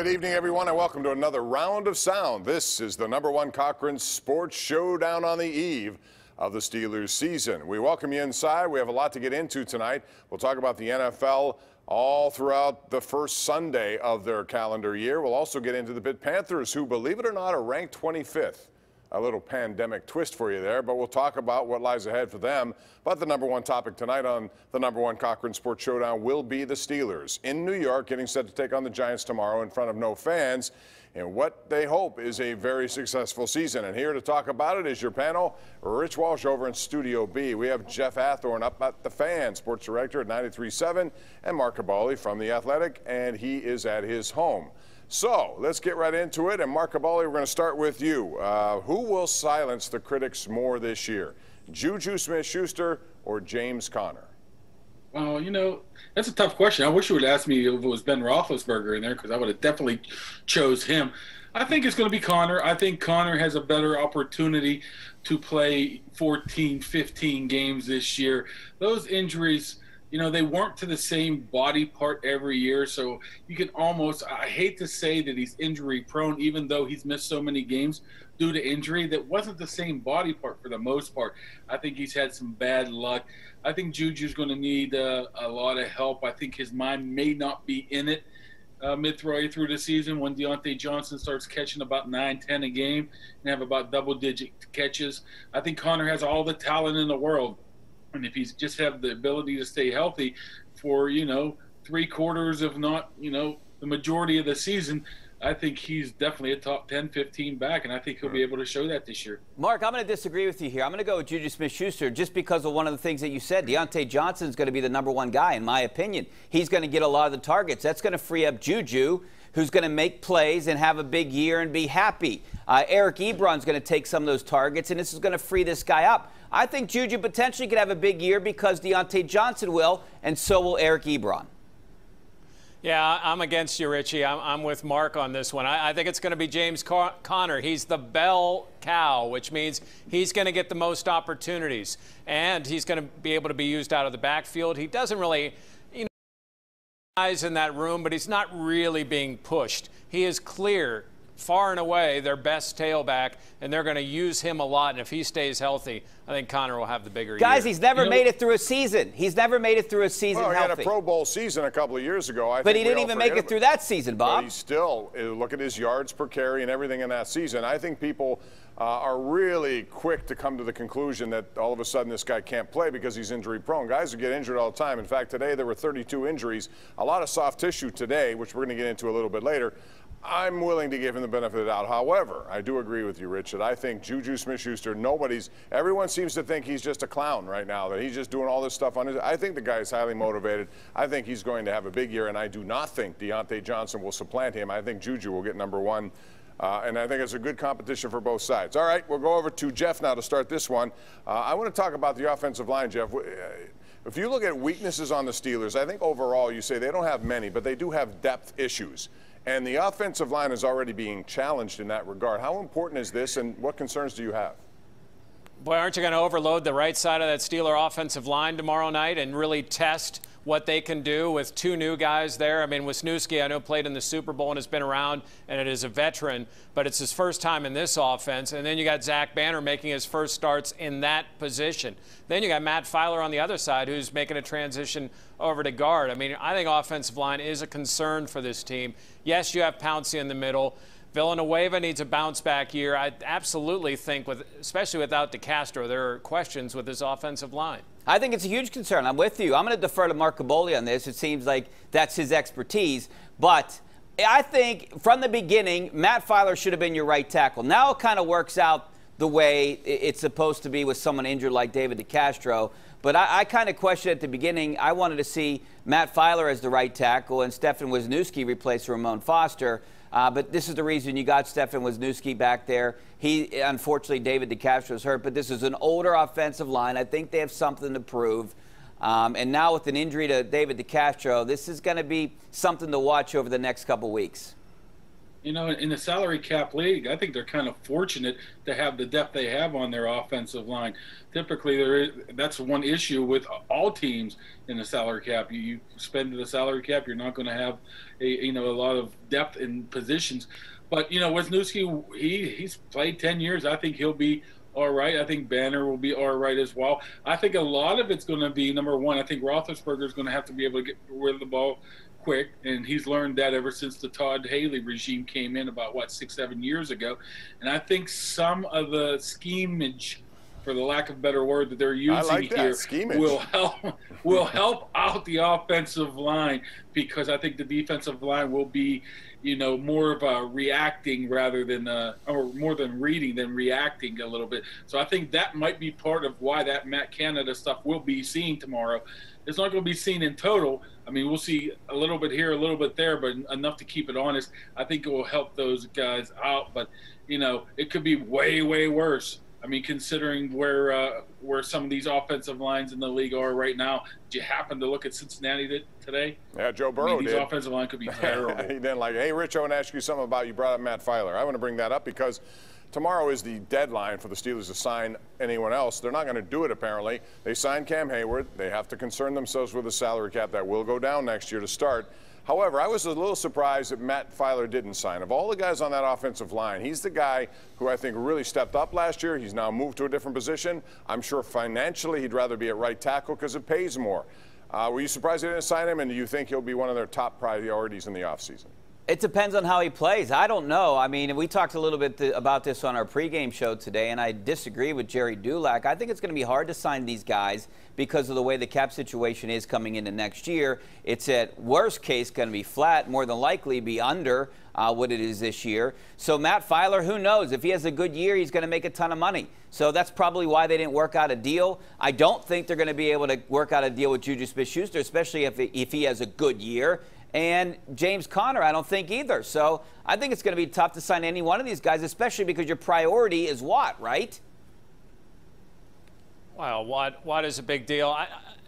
Good evening, everyone, and welcome to another round of sound. This is the #1 Cochran Sports Showdown on the eve of the Steelers season. We welcome you inside. We have a lot to get into tonight. We'll talk about the NFL all throughout the first Sunday of their calendar year. We'll also get into the Pitt Panthers, who, believe it or not, are ranked 25th. A little pandemic twist for you there, but we'll talk about what lies ahead for them. But the #1 topic tonight on the #1 Cochran Sports Showdown will be the Steelers in New York, getting set to take on the Giants tomorrow in front of no fans, and what they hope is a very successful season. And here to talk about it is your panel, Rich Walsh over in Studio B. We have Jeff Hathhorn up at the Fan, sports director at 93.7, and Mark Kaboly from The Athletic, and he is at his home. So let's get right into it. And Mark Kaboly, we're going to start with you. Who will silence the critics more this year, Juju Smith-Schuster or James Conner? Well, you know, that's a tough question. I wish you would ask me if it was Ben Roethlisberger in there, because I would have definitely chose him. I think it's going to be Conner. I think Conner has a better opportunity to play 14, 15 games this year. Those injuries, you know, they weren't to the same body part every year, so you can almost, I hate to say that he's injury prone, even though he's missed so many games due to injury. That wasn't the same body part for the most part. I think he's had some bad luck. I think Juju's going to need a lot of help. I think his mind may not be in it midway through the season when Deontay Johnson starts catching about 9, 10 a game and have about double-digit catches. I think Conner has all the talent in the world. And if he's just have the ability to stay healthy for, you know, 3/4, if not, you know, the majority of the season, I think he's definitely a top 10, 15 back, and I think he'll be able to show that this year. Mark, I'm going to disagree with you here. I'm going to go with Juju Smith-Schuster just because of one of the things that you said. Deontay Johnson's going to be the #1 guy, in my opinion. He's going to get a lot of the targets. That's going to free up Juju, who's going to make plays and have a big year and be happy. Eric Ebron's going to take some of those targets, and this is going to free this guy up. I think Juju potentially could have a big year because Deontay Johnson will, and so will Eric Ebron. Yeah, I'm against you, Richie. I'm with Mark on this one. I think it's going to be James Conner. He's the bell cow, which means he's going to get the most opportunities, and he's going to be able to be used out of the backfield. He doesn't really, you know, guys in that room, but he's not really being pushed. He is clear, far and away, their best tailback, and they're going to use him a lot. And if he stays healthy, I think Conner will have the bigger Guys, year. he's never made it through a season. He's never made it through a season healthy. He had a Pro Bowl season a couple of years ago. But he didn't even make it through that season, Bob. But he still, look at his yards per carry and everything in that season. I think people are really quick to come to the conclusion that all of a sudden this guy can't play because he's injury prone. Guys who get injured all the time. In fact, today there were 32 injuries, a lot of soft tissue today, which we're going to get into a little bit later. I'm willing to give him the benefit of the doubt. However, I do agree with you, Rich, that I think Juju Smith-Schuster, everyone seems to think he's just a clown right now, that he's just doing all this stuff on his. I think the guy is highly motivated. I think he's going to have a big year, and I do not think Deontay Johnson will supplant him. I think Juju will get #1. And I think it's a good competition for both sides. All right, we'll go over to Jeff now to start this one. I want to talk about the offensive line, Jeff. If you look at weaknesses on the Steelers, I think overall you say they don't have many, but they do have depth issues. And the offensive line is already being challenged in that regard. How important is this, and what concerns do you have? Boy, aren't you going to overload the right side of that Steeler offensive line tomorrow night and really test what they can do with 2 new guys there? I mean, Wisniewski, I know, played in the Super Bowl and has been around, and it is a veteran, but it's his first time in this offense. And then you got Zach Banner making his first starts in that position. Then you got Matt Filer on the other side, who's making a transition over to guard. I mean, I think offensive line is a concern for this team. Yes, you have Pouncey in the middle. Villanueva needs a bounce-back year. I absolutely think, especially without DeCastro, there are questions with his offensive line. I think it's a huge concern. I'm with you. I'm going to defer to Mark Kaboly on this. It seems like that's his expertise. But I think from the beginning, Matt Filer should have been your right tackle. Now it kind of works out the way it's supposed to be with someone injured like David DeCastro. But I kind of questioned at the beginning. I wanted to see Matt Filer as the right tackle and Stefan Wisniewski replace Ramon Foster. But this is the reason you got Stefan Wisniewski back there. Unfortunately, David DeCastro is hurt, but this is an older offensive line. I think they have something to prove. And now with an injury to David DeCastro, this is going to be something to watch over the next couple weeks. You know, in the salary cap league, I think they're kind of fortunate to have the depth they have on their offensive line. Typically, that's one issue with all teams in the salary cap. You spend the salary cap, you're not going to have a lot of depth in positions. But Wisniewski, he's played 10 years. I think he'll be all right. I think Banner will be all right as well. I think a lot of it's going to be, number one, I think Roethlisberger is going to have to be able to get rid of the ball quick, and he's learned that ever since the Todd Haley regime came in about 6-7 years ago. And I think some of the schemage, for the lack of a better word, that they're using here will help out the offensive line, because I think the defensive line will be more of a reacting rather than or more than reading than reacting a little bit. So I think that might be part of why that Matt Canada stuff will be seen tomorrow. It's not going to be seen in total. I mean, we'll see a little bit here, a little bit there, but enough to keep it honest. I think it will help those guys out, but it could be way, way worse. I mean, considering where some of these offensive lines in the league are right now. Did you happen to look at Cincinnati today? Yeah, Joe Burrow did. These offensive line could be terrible. He didn't like it. Hey, Rich, I want to ask you something about, you brought up Matt Filer. I want to bring that up because tomorrow is the deadline for the Steelers to sign anyone else. They're not going to do it, apparently. They signed Cam Hayward. They have to concern themselves with the salary cap that will go down next year to start. However, I was a little surprised that Matt Filer didn't sign. Of all the guys on that offensive line, he's the guy who I think really stepped up last year. He's now moved to a different position. I'm sure financially he'd rather be at right tackle because it pays more. Were you surprised they didn't sign him, and do you think he'll be one of their top priorities in the offseason? It depends on how he plays. I don't know. I mean, we talked a little bit about this on our pregame show today, and I disagree with Jerry Dulac. I think it's going to be hard to sign these guys because of the way the cap situation is coming into next year. It's at worst case going to be flat, more than likely be under what it is this year. So Matt Filer, who knows? If he has a good year, he's going to make a ton of money. So that's probably why they didn't work out a deal. I don't think they're going to be able to work out a deal with Juju Smith-Schuster, especially if he has a good year. And James Conner, I don't think either. So I think it's going to be tough to sign any one of these guys, especially because your priority is Watt, right? Well, Watt is a big deal.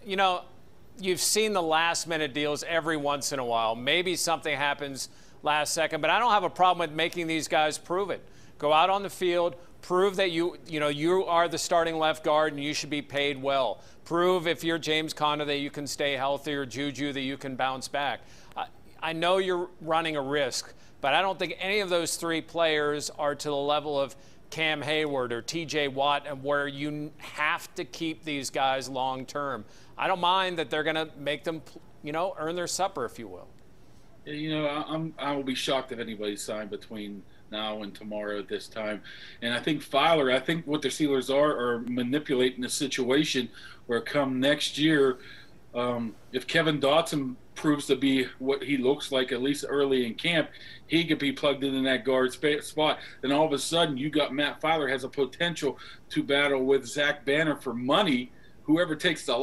You've seen the last-minute deals every once in a while. Maybe something happens last second, but I don't have a problem with making these guys prove it. Go out on the field, prove that you are the starting left guard and you should be paid well. Prove, if you're James Conner, that you can stay healthy, or Juju, that you can bounce back. I know you're running a risk, but I don't think any of those three players are to the level of Cam Hayward or TJ Watt, and where you have to keep these guys long term. I don't mind that they're going to make them, earn their supper, if you will. I will be shocked if anybody signed between now and tomorrow at this time. And I think Filer, I think what the Steelers are manipulating the situation where come next year, if Kevin Dotson proves to be what he looks like, at least early in camp, he could be plugged in that guard spot. Then all of a sudden you got Matt Filer has a potential to battle with Zach Banner for money. Whoever takes the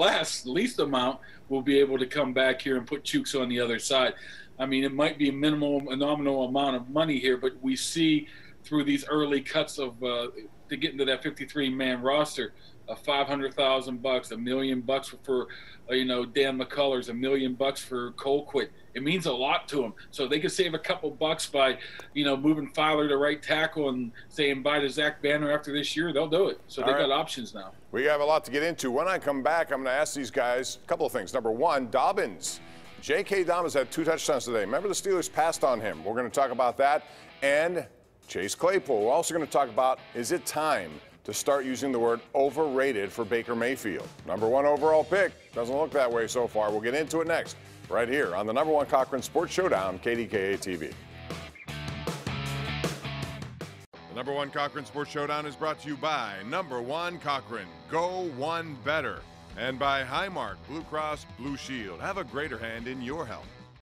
least amount will be able to come back here and put Chooks on the other side. I mean, it might be a nominal amount of money here, but we see through these early cuts of to get into that 53-man roster, $500,000, $1 million for Dan McCullers, $1 million for Colquitt. It means a lot to them. So they could save a couple bucks by moving Filer to right tackle and saying bye to Zach Banner after this year. They'll do it. So they've got options now. We have a lot to get into. When I come back, I'm going to ask these guys a couple of things. Number one, Dobbins. J.K. Dobbins had 2 touchdowns today. Remember, the Steelers passed on him. We're going to talk about that. And Chase Claypool. We're also going to talk about, is it time to start using the word overrated for Baker Mayfield? Number 1 overall pick. Doesn't look that way so far. We'll get into it next, right here on the number 1 Cochran Sports Showdown, KDKA-TV. The number 1 Cochran Sports Showdown is brought to you by number 1 Cochran. Go one better. And by Highmark Blue Cross Blue Shield. Have a greater hand in your health.